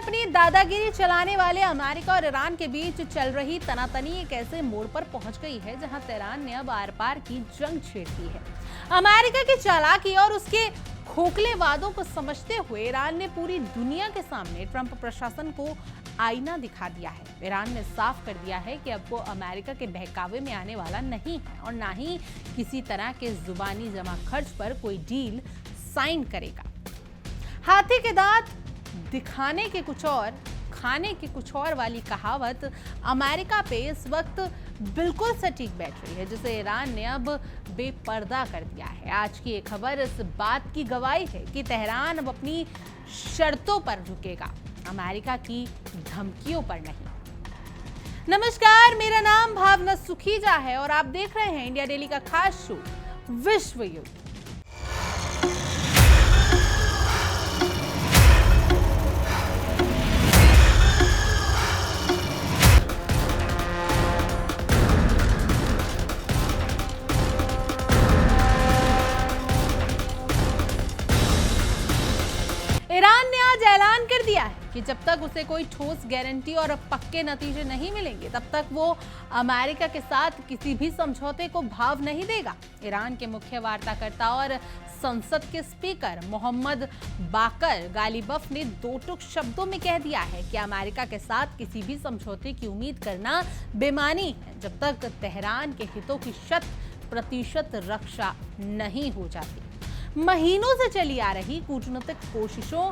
अपनी दादागिरी चलाने वाले अमेरिका और ईरान के बीच चल रही तनातनी एक ऐसे मोड़ पर पहुंच गई है जहां तेहरान ने अब आर पार की जंग छेड़ दी है। अमेरिका की चालाकी और उसके खोखले वादों को समझते हुए ईरान ने पूरी दुनिया के सामने ट्रंप प्रशासन को आईना दिखा दिया है। ईरान ने साफ कर दिया है कि अब वो अमेरिका के बहकावे में आने वाला नहीं है और ना ही किसी तरह के जुबानी जमा खर्च पर कोई डील साइन करेगा। हाथी के दांत दिखाने के कुछ और खाने के कुछ और वाली कहावत अमेरिका पे इस वक्त बिल्कुल सटीक बैठ रही है, जिसे ईरान ने अब बेपर्दा कर दिया है। आज की एक खबर इस बात की गवाही है कि तेहरान अब अपनी शर्तों पर झुकेगा, अमेरिका की धमकियों पर नहीं। नमस्कार, मेरा नाम भावना सुखीजा है और आप देख रहे हैं इंडिया डेली का खास शो विश्व युद्ध। ईरान ने आज ऐलान कर दिया है कि जब तक उसे कोई ठोस गारंटी और पक्के नतीजे नहीं मिलेंगे तब तक वो अमेरिका के साथ किसी भी समझौते को भाव नहीं देगा। ईरान के मुख्य वार्ताकर्ता और संसद के स्पीकर मोहम्मद बाकर गालिबफ ने दो टूक शब्दों में कह दिया है कि अमेरिका के साथ किसी भी समझौते की उम्मीद करना बेमानी है जब तक तेहरान के हितों की 100% रक्षा नहीं हो जाती। महीनों से चली आ रही कूटनीतिक कोशिशों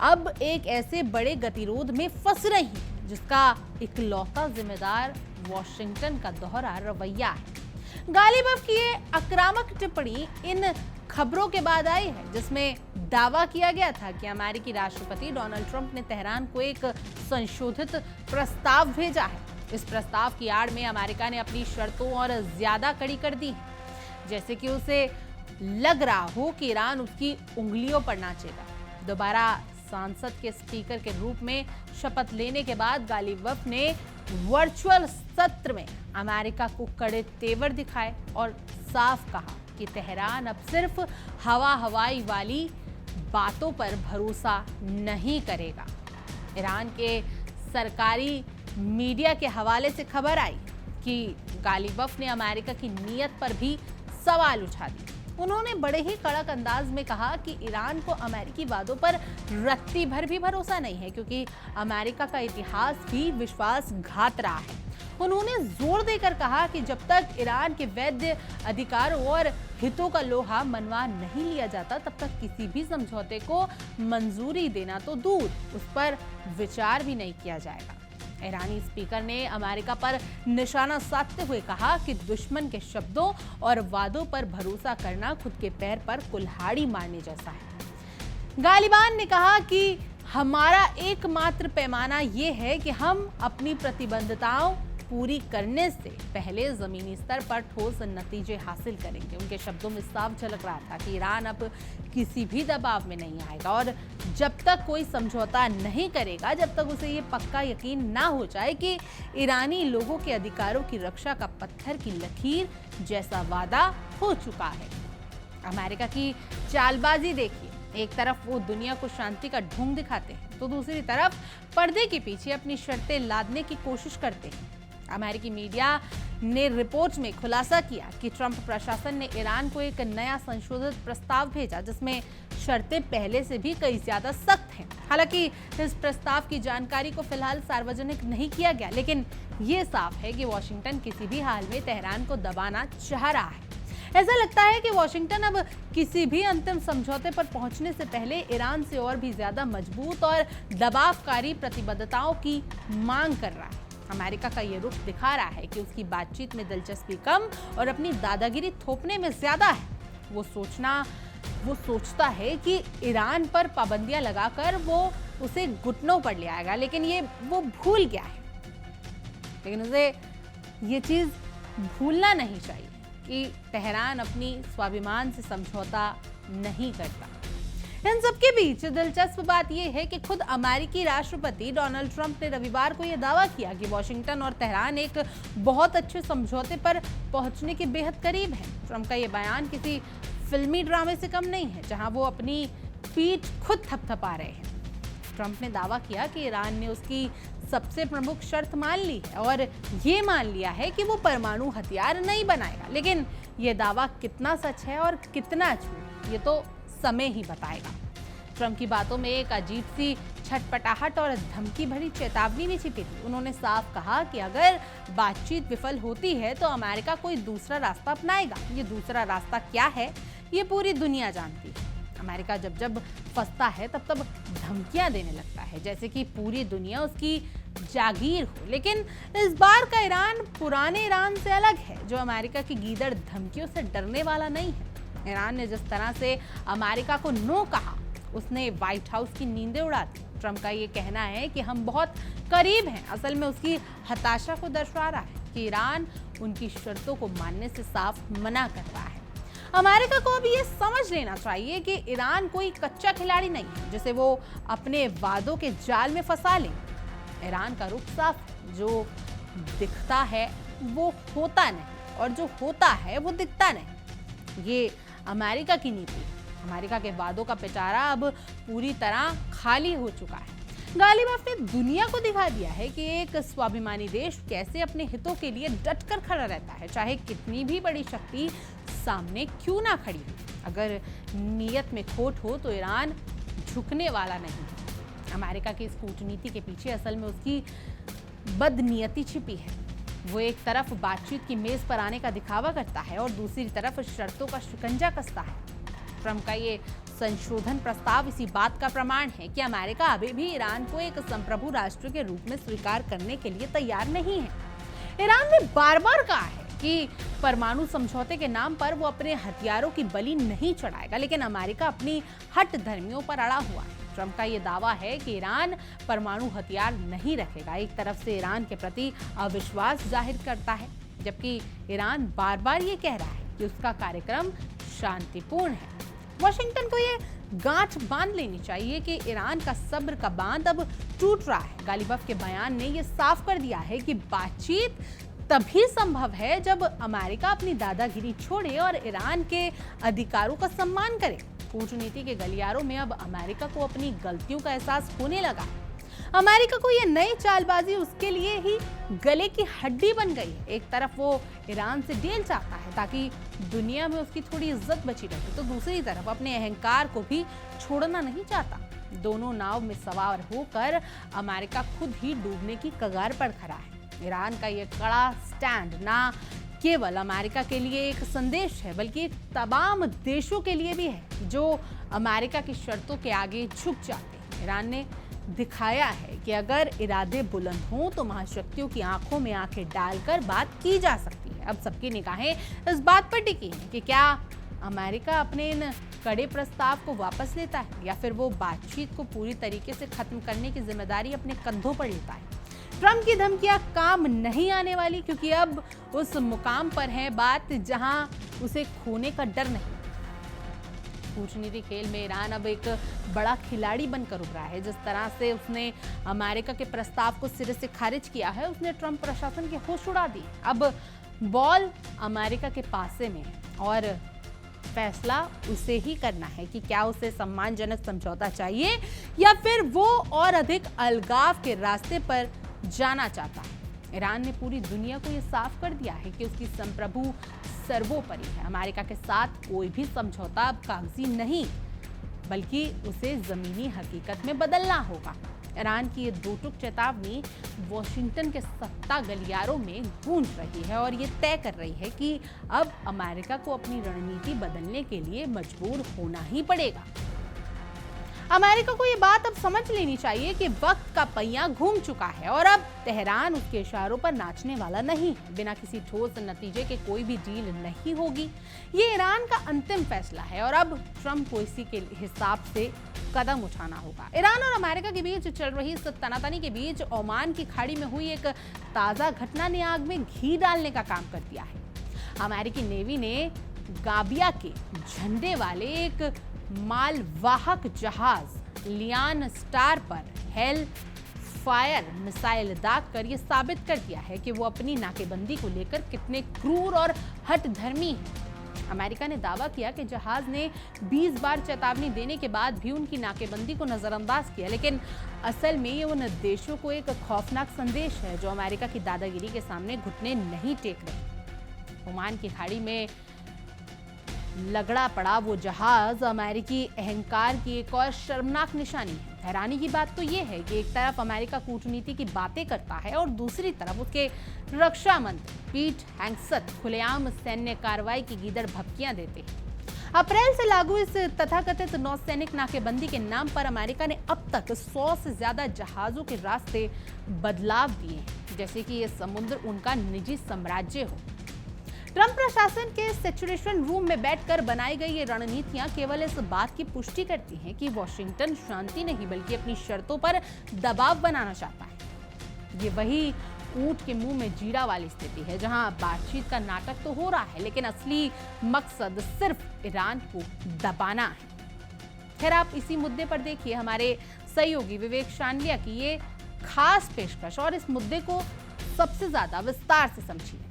अब एक ऐसे बड़े गतिरोध में फंस रही हैं जिसका इकलौता जिम्मेदार वॉशिंगटन का दोहरा रवैया है। गालिबफ की ये आक्रामक टिप्पणी इन खबरों के बाद आई है जिसमें दावा किया गया था कि अमेरिकी राष्ट्रपति डोनाल्ड ट्रंप ने तेहरान को एक संशोधित प्रस्ताव भेजा है। इस प्रस्ताव की आड़ में अमेरिका ने अपनी शर्तों और ज्यादा कड़ी कर दी है, जैसे कि उसे लग रहा हो कि ईरान उसकी उंगलियों पर नाचेगा। दोबारा संसद के स्पीकर के रूप में शपथ लेने के बाद गालिबफ ने वर्चुअल सत्र में अमेरिका को कड़े तेवर दिखाए और साफ कहा कि तेहरान अब सिर्फ हवाई वाली बातों पर भरोसा नहीं करेगा। ईरान के सरकारी मीडिया के हवाले से खबर आई कि गालिबफ ने अमेरिका की नीयत पर भी सवाल उठा दिए। उन्होंने बड़े ही कड़क अंदाज में कहा कि ईरान को अमेरिकी वादों पर रत्ती भर भी भरोसा नहीं है, क्योंकि अमेरिका का इतिहास भी विश्वासघात रहा है। उन्होंने जोर देकर कहा कि जब तक ईरान के वैध अधिकारों और हितों का लोहा मनवा नहीं लिया जाता तब तक किसी भी समझौते को मंजूरी देना तो दूर, उस पर विचार भी नहीं किया जाएगा। ईरानी स्पीकर ने अमेरिका पर निशाना साधते हुए कहा कि दुश्मन के शब्दों और वादों पर भरोसा करना खुद के पैर पर कुल्हाड़ी मारने जैसा है। गालिबान ने कहा कि हमारा एकमात्र पैमाना ये है कि हम अपनी प्रतिबद्धताओं पूरी करने से पहले जमीनी स्तर पर ठोस नतीजे हासिल करेंगे। उनके शब्दों में साफ झलक रहा था कि ईरान अब किसी भी दबाव में नहीं आएगा और जब तक कोई समझौता नहीं करेगा, जब तक उसे ये पक्का यकीन ना हो जाए कि ईरानी लोगों के अधिकारों की रक्षा का पत्थर की लकीर जैसा वादा हो चुका है। अमेरिका की चालबाजी देखिए, एक तरफ वो दुनिया को शांति का ढोंग दिखाते हैं तो दूसरी तरफ पर्दे के पीछे अपनी शर्तें लादने की कोशिश करते हैं। अमेरिकी मीडिया ने रिपोर्ट में खुलासा किया कि ट्रंप प्रशासन ने ईरान को एक नया संशोधित प्रस्ताव भेजा जिसमें शर्तें पहले से भी कई ज्यादा सख्त हैं। हालांकि इस प्रस्ताव की जानकारी को फिलहाल सार्वजनिक नहीं किया गया, लेकिन ये साफ है कि वॉशिंगटन किसी भी हाल में तेहरान को दबाना चाह रहा है। ऐसा लगता है कि वॉशिंगटन अब किसी भी अंतिम समझौते पर पहुंचने से पहले ईरान से और भी ज्यादा मजबूत और दबावकारी प्रतिबद्धताओं की मांग कर रहा है। अमेरिका का ये रुख दिखा रहा है कि उसकी बातचीत में दिलचस्पी कम और अपनी दादागिरी थोपने में ज्यादा है। वो सोचता है कि ईरान पर पाबंदियां लगाकर वो उसे घुटनों पर ले आएगा, लेकिन वो भूल गया है। लेकिन उसे ये चीज भूलना नहीं चाहिए कि तेहरान अपनी स्वाभिमान से समझौता नहीं करता। इन सबके बीच दिलचस्प बात यह है कि खुद अमेरिकी राष्ट्रपति डोनाल्ड ट्रंप ने रविवार को यह दावा किया कि वॉशिंगटन और तेहरान एक बहुत अच्छे समझौते पर पहुंचने के बेहद करीब है। ट्रंप का यह बयान किसी फिल्मी ड्रामे से कम नहीं है जहां वो अपनी पीठ खुद थपथपा रहे हैं। ट्रंप ने दावा किया कि ईरान ने उसकी सबसे प्रमुख शर्त मान ली है और ये मान लिया है कि वो परमाणु हथियार नहीं बनाएगा। लेकिन ये दावा कितना सच है और कितना झूठ, ये तो समय ही बताएगा। ट्रंप की बातों में एक अजीब सी छटपटाहट और धमकी भरी चेतावनी भी छिपी थी। उन्होंने साफ कहा कि अगर बातचीत विफल होती है तो अमेरिका कोई दूसरा रास्ता अपनाएगा। ये दूसरा रास्ता क्या है, ये पूरी दुनिया जानती है। अमेरिका जब जब फंसता है तब तब धमकियां देने लगता है, जैसे कि पूरी दुनिया उसकी जागीर हो। लेकिन इस बार का ईरान पुराने ईरान से अलग है, जो अमेरिका की गीदड़ धमकियों से डरने वाला नहीं है। ईरान ने जिस तरह से अमेरिका को नो कहा, उसने व्हाइट हाउस की नींदें उड़ा दी। ट्रंप का ये कहना है कि हम बहुत करीब हैं, असल में उसकी हताशा को दर्शा रहा है कि ईरान उनकी शर्तों को मानने से साफ मना कर रहा है। अमेरिका को अब ये समझ लेना चाहिए कि ईरान कोई कच्चा खिलाड़ी नहीं है जिसे वो अपने वादों के जाल में फंसा ले। ईरान का रुख साफ है, जो दिखता है वो होता नहीं और जो होता है वो दिखता नहीं। ये अमेरिका की नीति है। अमेरिका के वादों का पिटारा अब पूरी तरह खाली हो चुका है। गालिब ने दुनिया को दिखा दिया है कि एक स्वाभिमानी देश कैसे अपने हितों के लिए डटकर खड़ा रहता है, चाहे कितनी भी बड़ी शक्ति सामने क्यों ना खड़ी हो। अगर नीयत में खोट हो तो ईरान झुकने वाला नहीं है। अमेरिका की इस कूटनीति के पीछे असल में उसकी बदनीयती छिपी है। वो एक तरफ बातचीत की मेज पर आने का दिखावा करता है और दूसरी तरफ शर्तों का शिकंजा कसता है। ट्रंप का ये संशोधन प्रस्ताव इसी बात का प्रमाण है कि अमेरिका अभी भी ईरान को एक संप्रभु राष्ट्र के रूप में स्वीकार करने के लिए तैयार नहीं है। ईरान ने बार-बार कहा है कि परमाणु समझौते के नाम पर वो अपने हथियारों की बलि नहीं चढ़ाएगा, लेकिन अमेरिका अपनी हट धर्मियों पर अड़ा हुआ है। ट्रंप का ये दावा है कि ईरान परमाणु हथियार नहीं रखेगा, एक तरफ से ईरान के प्रति अविश्वास जाहिर करता है, जबकि ईरान बार-बार ये कह रहा है कि उसका कार्यक्रम शांतिपूर्ण है। वाशिंगटन को ये गांठ बांध लेनी चाहिए कि ईरान का सब्र का बांध अब टूट रहा है। गालिबफ के बयान ने ये साफ कर दिया है कि बातचीत तभी संभव है जब अमेरिका अपनी दादागिरी छोड़े और ईरान के अधिकारों का सम्मान करे। कूटनीति के गलियारों में अब अमेरिका को अपनी गलतियों का एहसास होने लगा। अमेरिका को ये नई चालबाजी उसके लिए ही गले की हड्डी बन गई है। एक तरफ वो ईरान से डील चाहता है ताकि दुनिया में उसकी थोड़ी इज्जत बची रहे, तो दूसरी तरफ अपने अहंकार को भी छोड़ना नहीं चाहता। दोनों नाव में सवार होकर अमेरिका खुद ही डूबने की कगार पर खड़ा है। ईरान का ये कड़ा स्टैंड ना केवल अमेरिका के लिए एक संदेश है, बल्कि तमाम देशों के लिए भी है जो अमेरिका की शर्तों के आगे झुक जाते हैं। ईरान ने दिखाया है कि अगर इरादे बुलंद हों तो महाशक्तियों की आंखों में आंखें डालकर बात की जा सकती है। अब सबकी निगाहें इस बात पर टिकी हैं कि क्या अमेरिका अपने इन कड़े प्रस्ताव को वापस लेता है या फिर वो बातचीत को पूरी तरीके से खत्म करने की जिम्मेदारी अपने कंधों पर लेता है। ट्रंप की धमकियां काम नहीं आने वाली, क्योंकि अब उस मुकाम पर है बात जहां उसे खोने का डर नहीं। कूटनीति खेल में ईरान अब एक बड़ा खिलाड़ी बनकर उभरा है। जिस तरह से उसने अमेरिका के प्रस्ताव को सिरे से खारिज किया है, उसने ट्रंप प्रशासन के होश उड़ा दी। अब बॉल अमेरिका के पासे में है और फैसला उसे ही करना है कि क्या उसे सम्मानजनक समझौता चाहिए या फिर वो और अधिक अलगाव के रास्ते पर जाना चाहता है। ईरान ने पूरी दुनिया को ये साफ कर दिया है कि उसकी संप्रभु सर्वोपरि है। अमेरिका के साथ कोई भी समझौता अब कागजी नहीं, बल्कि उसे जमीनी हकीकत में बदलना होगा। ईरान की ये दो टूक चेतावनी वॉशिंगटन के सत्ता गलियारों में गूंज रही है और ये तय कर रही है कि अब अमेरिका को अपनी रणनीति बदलने के लिए मजबूर होना ही पड़ेगा। अमेरिका को ये बात अब समझ लेनी चाहिए कि वक्त का पहिया घूम चुका है और अब तेहरान उसके इशारों पर नाचने वाला नहीं है। बिना किसी ठोस नतीजे के कोई भी डील नहीं होगी। ये ईरान का अंतिम फैसला है और अब ट्रंप को इसी के हिसाब से कदम उठाना होगा। ईरान और अमेरिका के बीच चल रही इस तनातनी के बीच ओमान की खाड़ी में हुई एक ताजा घटना ने आग में घी डालने का काम कर दिया है। अमेरिकी नेवी ने गाबिया के झंडे वाले एक मालवाहक जहाज लियान स्टार पर हेल फायर मिसाइल दागकर ये साबित कर दिया है कि वो अपनी नाकेबंदी को लेकर कितने क्रूर और हठधर्मी हैं। अमेरिका ने दावा किया कि जहाज ने 20 बार चेतावनी देने के बाद भी उनकी नाकेबंदी को नजरअंदाज किया, लेकिन असल में ये उन देशों को एक खौफनाक संदेश है जो अमेरिका की दादागिरी के सामने घुटने नहीं टेक रहे। ओमान की खाड़ी में लगड़ा पड़ा वो जहाज अमेरिकी अहंकार की एक और शर्मनाक निशानी है। हैरानी की बात तो ये है कि एक तरफ अमेरिका कूटनीति की बातें करता है और दूसरी तरफ उसके रक्षा मंत्री पीट हेगसेथ खुलेआम सैन्य कार्रवाई की गीदड़ भपकियां देते हैं। अप्रैल से लागू इस तथाकथित नौसैनिक नाकेबंदी के नाम पर अमेरिका ने अब तक 100 से ज्यादा जहाजों के रास्ते बदलाव दिए हैं, जैसे कि ये समुद्र उनका निजी साम्राज्य हो। ट्रंप प्रशासन के सैचुरेशन रूम में बैठकर बनाई गई ये रणनीतियां केवल इस बात की पुष्टि करती हैं कि वॉशिंगटन शांति नहीं बल्कि अपनी शर्तों पर दबाव बनाना चाहता है। ये वही ऊंट के मुंह में जीरा वाली स्थिति है जहां बातचीत का नाटक तो हो रहा है, लेकिन असली मकसद सिर्फ ईरान को दबाना है। खैर, आप इसी मुद्दे पर देखिए हमारे सहयोगी विवेक शांडिया की ये खास पेशकश और इस मुद्दे को सबसे ज्यादा विस्तार से समझिए।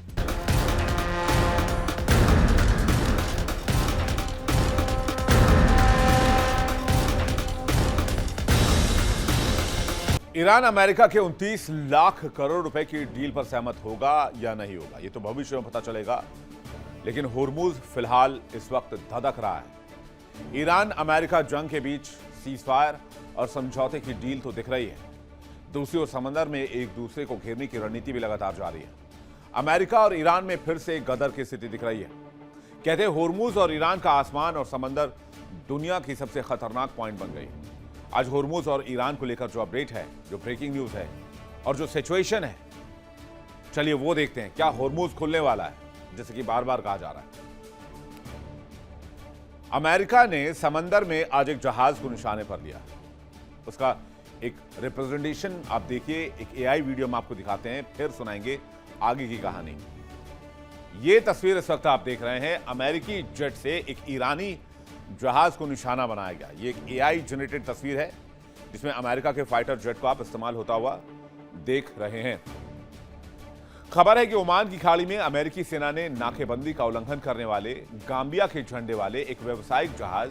ईरान अमेरिका के 29 लाख करोड़ रुपए की डील पर सहमत होगा या नहीं होगा, ये तो भविष्य में पता चलेगा, लेकिन होर्मुज फिलहाल इस वक्त धधक रहा है। ईरान अमेरिका जंग के बीच सीजफायर और समझौते की डील तो दिख रही है, दूसरी ओर समंदर में एक दूसरे को घेरने की रणनीति भी लगातार जारी है। अमेरिका और ईरान में फिर से गदर की स्थिति दिख रही है। कहते हैं होर्मुज और ईरान का आसमान और समंदर दुनिया की सबसे खतरनाक पॉइंट बन गई। आज होर्मुज और ईरान को लेकर जो अपडेट है, जो ब्रेकिंग न्यूज है और जो सिचुएशन है, चलिए वो देखते हैं। क्या होर्मुज खुलने वाला है, जैसे कि बार बार कहा जा रहा है। अमेरिका ने समंदर में आज एक जहाज को निशाने पर लिया। उसका एक रिप्रेजेंटेशन आप देखिए, एक एआई वीडियो में आपको दिखाते हैं, फिर सुनाएंगे आगे की कहानी। ये तस्वीर इस वक्त आप देख रहे हैं, अमेरिकी जेट से एक ईरानी जहाज को निशाना बनाया गया। ये एक एआई जनरेटेड तस्वीर है जिसमें अमेरिका के फाइटर जेट को आप इस्तेमाल होता हुआ देख रहे हैं। खबर है कि ओमान की खाड़ी में अमेरिकी सेना ने नाकेबंदी का उल्लंघन करने वाले गाम्बिया के झंडे वाले एक व्यावसायिक जहाज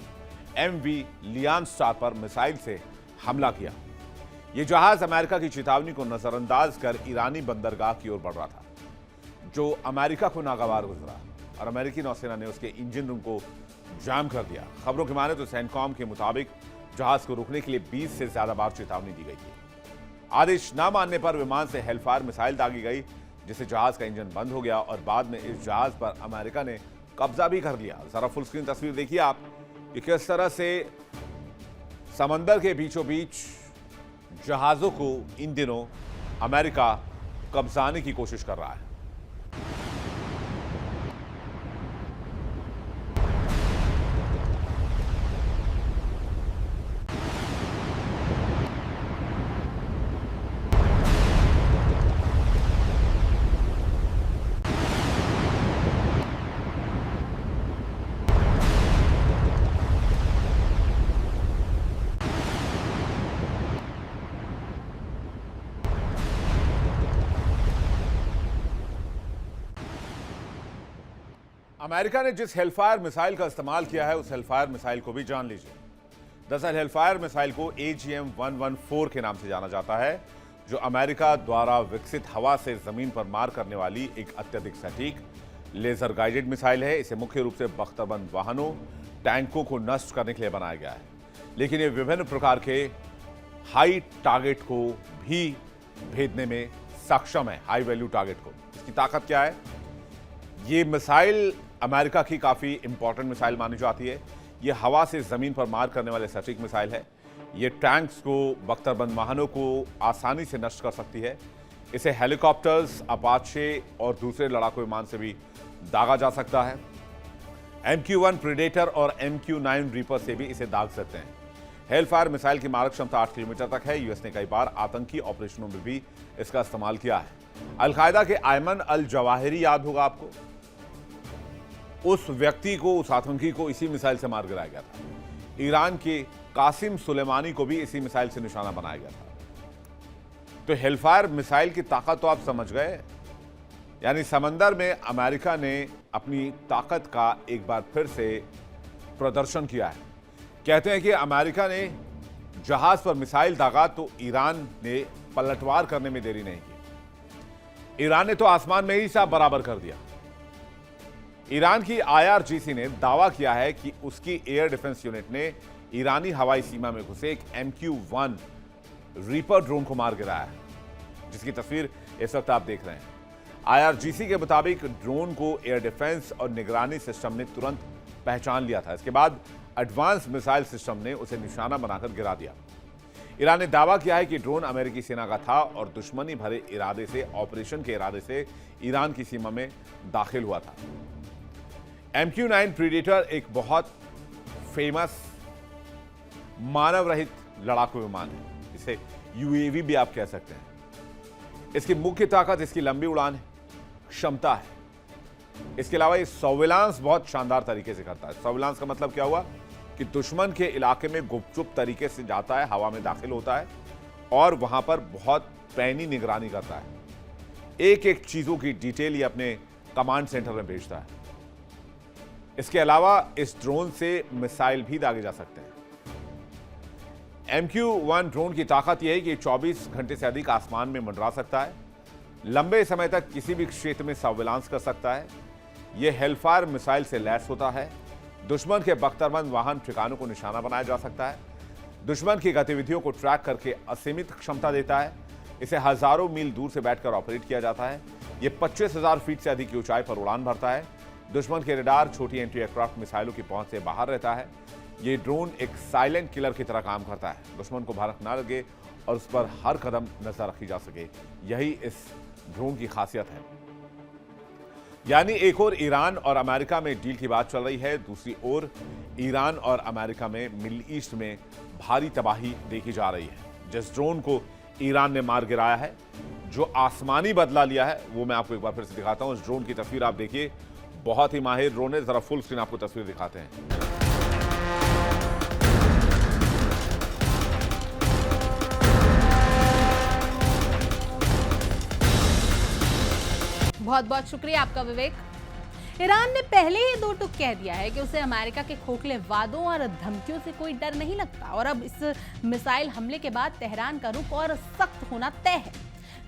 MV लियान स्टार पर मिसाइल से हमला किया। यह जहाज अमेरिका की चेतावनी को नजरअंदाज कर ईरानी बंदरगाह की ओर बढ़ रहा था, जो अमेरिका को नागवार गुजरा और अमेरिकी नौसेना ने उसके इंजन रूम को जाम कर दिया। खबरों की माने तो सेंटकॉम के मुताबिक जहाज को रोकने के लिए 20 से ज्यादा बार चेतावनी दी गई थी। आदेश न मानने पर विमान से हेलफायर मिसाइल दागी गई, जिससे जहाज का इंजन बंद हो गया और बाद में इस जहाज पर अमेरिका ने कब्जा भी कर लिया। जरा फुल स्क्रीन तस्वीर देखिए आप कि किस तरह से समंदर के बीचों बीच जहाजों को इन दिनों अमेरिका कब्जाने की कोशिश कर रहा है। अमेरिका ने जिस हेलफायर मिसाइल का इस्तेमाल किया है, उस हेलफायर मिसाइल को भी जान लीजिए। दरअसल हेलफायर मिसाइल को AGM-114 के नाम से जाना जाता है, जो अमेरिका द्वारा विकसित हवा से जमीन पर मार करने वाली एक अत्यधिक सटीक लेजर गाइडेड मिसाइल है। इसे मुख्य रूप से बख्तरबंद वाहनों, टैंकों को नष्ट करने के लिए बनाया गया है, लेकिन ये विभिन्न प्रकार के हाई टारगेट को भी भेदने में सक्षम है। हाई वैल्यू टारगेट को, इसकी ताकत क्या है? ये मिसाइल अमेरिका की काफ़ी इंपॉर्टेंट मिसाइल मानी जाती है। ये हवा से ज़मीन पर मार करने वाले सटीक मिसाइल है। ये टैंक्स को, बख्तरबंद वाहनों को आसानी से नष्ट कर सकती है। इसे हेलीकॉप्टर्स, अपाचे और दूसरे लड़ाकू विमान से भी दागा जा सकता है। MQ-1 प्रेडेटर और MQ-9 रीपर से भी इसे दाग सकते हैं। हेलफायर मिसाइल की मारक क्षमता 8 किलोमीटर तक है। यूएस ने कई बार आतंकी ऑपरेशनों में भी इसका इस्तेमाल किया है। अल-कायदा के आयमन अल जवाहिरी याद होगा आपको, उस व्यक्ति को, उस आतंकी को इसी मिसाइल से मार गिराया गया था। ईरान के कासिम सुलेमानी को भी इसी मिसाइल से निशाना बनाया गया था। तो हेलफायर मिसाइल की ताकत तो आप समझ गए। यानी समंदर में अमेरिका ने अपनी ताकत का एक बार फिर से प्रदर्शन किया है। कहते हैं कि अमेरिका ने जहाज पर मिसाइल दागा तो ईरान ने पलटवार करने में देरी नहीं की। ईरान ने तो आसमान में ही साफ बराबर कर दिया। ईरान की IRGC ने दावा किया है कि उसकी एयर डिफेंस यूनिट ने ईरानी हवाई सीमा में घुसे एक MQ-1 रीपर ड्रोन को मार गिराया है, जिसकी तस्वीर इस वक्त आप देख रहे हैं। IRGC के मुताबिक ड्रोन को एयर डिफेंस और निगरानी सिस्टम ने तुरंत पहचान लिया था। इसके बाद एडवांस मिसाइल सिस्टम ने उसे निशाना बनाकर गिरा दिया। ईरान ने दावा किया है कि ड्रोन अमेरिकी सेना का था और दुश्मनी भरे इरादे से, ऑपरेशन के इरादे से ईरान की सीमा में दाखिल हुआ था। MQ-9 प्रीडेटर एक बहुत फेमस मानव रहित लड़ाकू विमान है। इसे UAV भी आप कह सकते हैं। इसकी मुख्य ताकत इसकी लंबी उड़ान है, क्षमता है। इसके अलावा ये सर्विलांस बहुत शानदार तरीके से करता है। सर्विलांस का मतलब क्या हुआ कि दुश्मन के इलाके में गुपचुप तरीके से जाता है, हवा में दाखिल होता है और वहां पर बहुत पैनी निगरानी करता है। एक एक चीजों की डिटेल ये अपने कमांड सेंटर में भेजता है। इसके अलावा इस ड्रोन से मिसाइल भी दागे जा सकते हैं। MQ-1 ड्रोन की ताकत यह है कि 24 घंटे से अधिक आसमान में मंडरा सकता है, लंबे समय तक किसी भी क्षेत्र में सर्विलांस कर सकता है। यह हेलफायर मिसाइल से लैस होता है। दुश्मन के बख्तरबंद वाहन ठिकानों को निशाना बनाया जा सकता है। दुश्मन की गतिविधियों को ट्रैक करके असीमित क्षमता देता है। इसे हजारों मील दूर से बैठकर ऑपरेट किया जाता है। यह 25,000 फीट से अधिक की ऊंचाई पर उड़ान भरता है। दुश्मन के रडार, छोटी एंटी एयरक्राफ्ट मिसाइलों की पहुंच से बाहर रहता है। यह ड्रोन एक साइलेंट किलर की तरह काम करता है। दुश्मन को भनक ना लगे और उस पर हर कदम नजर रखी जा सके, यही इस ड्रोन की खासियत है। यानी एक ओर ईरान और अमेरिका में डील की बात चल रही है, दूसरी ओर ईरान और अमेरिका में मिडिल ईस्ट में भारी तबाही देखी जा रही है। जिस ड्रोन को ईरान ने मार गिराया है, जो आसमानी बदला लिया है, वो मैं आपको एक बार फिर से दिखाता हूं। इस ड्रोन की तस्वीर आप देखिए, बहुत ही माहिर ड्रोन है। जरा फुल स्क्रीन आपको तस्वीर दिखाते हैं। बहुत बहुत शुक्रिया आपका विवेक। ईरान ने पहले ही दो टूक कह दिया है कि उसे अमेरिका के खोखले वादों और धमकियों से कोई डर नहीं लगता और अब इस मिसाइल हमले के बाद तेहरान का रुख और सख्त होना तय है।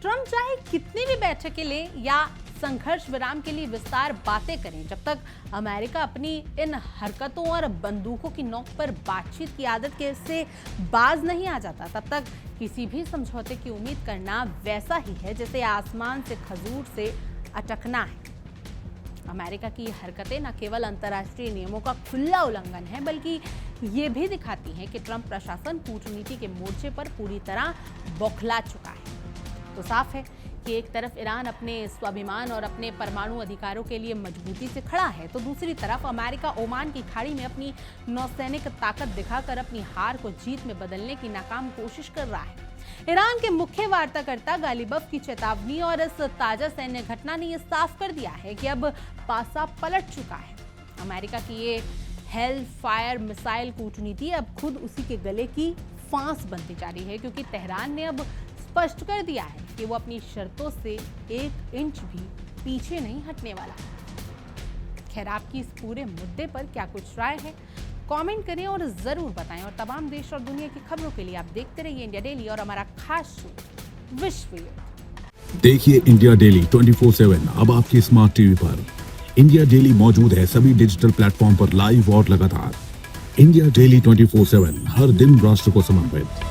ट्रंप चाहे कितनी भी बैठकें लें या संघर्ष विराम के लिए विस्तार बातें करें, जब तक अमेरिका अपनी इन हरकतों और बंदूकों की नोक पर बातचीत की आदत के से बाज नहीं आ जाता, तब तक किसी भी समझौते की उम्मीद करना वैसा ही है जैसे आसमान से खजूर से अटकना है। अमेरिका की हरकतें न केवल अंतर्राष्ट्रीय नियमों का खुला उल्लंघन है, बल्कि ये भी दिखाती हैं कि ट्रंप प्रशासन कूटनीति के मोर्चे पर पूरी तरह बौखला चुका है। तो साफ है कि एक तरफ ईरान अपने स्वाभिमान और अपने परमाणु अधिकारों के लिए मजबूती से खड़ा है, तो दूसरी तरफ अमेरिका ओमान की खाड़ी में अपनी नौसैनिक ताकत दिखाकर अपनी हार को जीत में बदलने की नाकाम कोशिश कर रहा है। ईरान के मुख्य वार्ताकर्ता गालिबफ की चेतावनी और इस ताजा सैन्य घटना ने यह साफ कर दिया है कि अब पासा पलट चुका है। अमेरिका की ये हेल फायर मिसाइल कूटनीति अब खुद उसी के गले की फांस बनती जा रही है, क्योंकि तेहरान ने अब स्पष्ट कर दिया है कि वो अपनी शर्तों से 1 इंच भी पीछे नहीं हटने वाला। खैर, आपकी इस पूरे मुद्दे पर क्या कुछ राय है, कमेंट करें और जरूर बताएं। और तमाम देश और दुनिया की खबरों के लिए आप देखते रहिए इंडिया डेली और हमारा खास शो विश्व युद्ध। देखिए इंडिया डेली 24/7 अब आपकी स्मार्ट टीवी पर। इंडिया डेली मौजूद है सभी डिजिटल प्लेटफॉर्म पर लाइव और लगातार। इंडिया डेली 24/7 हर दिन राष्ट्र को समर्पित।